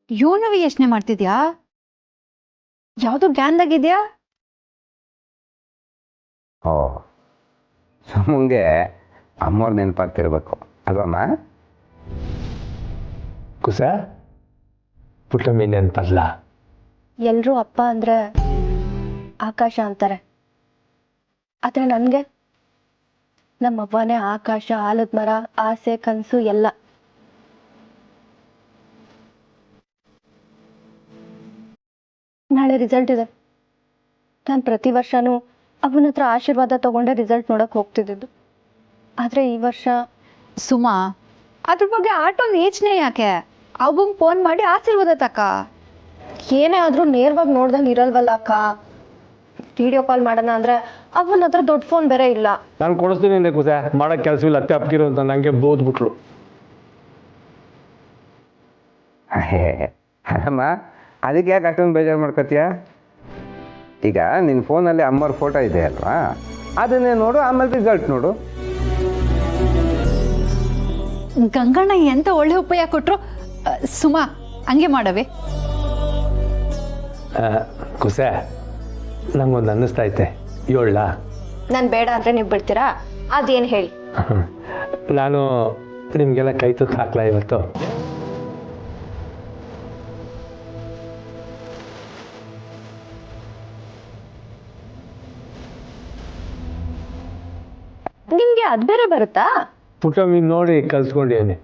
ಯೋನವಿ ಯೋಚನೆ ಮಾಡ್ತಿದ್ಯಾ? ಯಾವ್ದು ಜ್ಞಾನದಾಗಿದ್ಯಾ? ಓ ಸುಮ್ಮಂಗೆ ಅಮ್ಮವ್ರ ನೆನಪಾಗ್ತಿರ್ಬೇಕು ಅಲ್ವಮ್ಮ? ಕುಸ ಪುಟ್ಟಮ್ಮಿ ನೆನಪಲ್ಲ. ಎಲ್ರೂ ಅಪ್ಪ ಅಂದ್ರೆ ಆಕಾಶ ಅಂತಾರೆ, ಆದ್ರೆ ನನ್ಗೆ ನಮ್ಮವ್ವನೇ ಆಕಾಶ, ಆಲದ ಮರ, ಆಸೆ, ಕನಸು ಎಲ್ಲ. ನಾಳೆ ರಿಸಲ್ಟ್ ಇದೆ. ನಾನು ಪ್ರತಿ ವರ್ಷನೂ ಅವನ ಹತ್ರ ಆಶೀರ್ವಾದ ತಗೊಂಡೆ ರಿಸಲ್ಟ್ ನೋಡಕ್ ಹೋಗ್ತಿದ್ದು. ಆದ್ರೆ ಈ ವರ್ಷ ಸುಮಾ, ಅದ್ರ ಬಗ್ಗೆ ಆಟೊಂದು ಯೋಚನೆ ಯಾಕೆ? ಅವಂಗ್ ಫೋನ್ ಮಾಡಿ ಆಶೀರ್ವಾದ ತಕ. ಏನೇ ಆದ್ರೂ ನೇರವಾಗಿ ನೋಡ್ದಂಗೆ ಇರಲ್ವಲ್ಲ ಅಕ್ಕ. ವಿಡಿಯೋ ಕಾಲ್ ಮಾಡೋಣ ಅಂದ್ರೆ ಅವನ ಹತ್ರ ದೊಡ್ಡ ಫೋನ್ ಬೇರೆ ಇಲ್ಲ. ನಾನು ಕೊಡಿಸ್ತೀನಿ ಅಂದೆ ಕುಸ, ಮಾಡೋಕ್ಕೆ ಕೆಲಸವಿಲ್ಲ ಅತ್ತೆ ಅಪ್ಕಿರು ಅಂತ ನನಗೆ ಬೋದ್ಬಿಟ್ರು. ಅಲ್ಲಮ್ಮ, ಅದಕ್ಕೆ ಯಾಕೆ ಅಷ್ಟೊಂದು ಬೇಜಾರು ಮಾಡ್ಕೊತೀಯ? ಈಗ ನಿನ್ನ ಫೋನಲ್ಲಿ ಅಮ್ಮವ್ರ ಫೋಟೋ ಇದೆ ಅಲ್ವಾ, ಅದನ್ನೇ ನೋಡು, ಆಮೇಲೆ ರಿಸಲ್ಟ್ ನೋಡು. ಗಂಗಣ್ಣ ಎಂತ ಒಳ್ಳೆ ಉಪಾಯ ಕೊಟ್ರು. ಸುಮಾ, ಹಂಗೆ ಮಾಡವೆ. ಕುಸ ನಂಗೊಂದು ಅನ್ನಿಸ್ತೈತೆ, ಏಳ ನಾನು ಬೇಡ ಅಂದ್ರೆ ನೀವು ಬಿಡ್ತೀರಾ? ಅದೇನು ಹೇಳಿ. ನಾನು ನಿಮಗೆಲ್ಲ ಕೈ ತುತ್ತು ಹಾಕ್ಲಾ ಇವತ್ತು? ನಿಮ್ಗೆ ಅದ್ ಬೇರೆ ಬರುತ್ತಾ? ಪುಟ್ಟಮ್ಮಿ ನೋಡಿ ಕಲ್ಸ್ಕೊಂಡೇನೆ.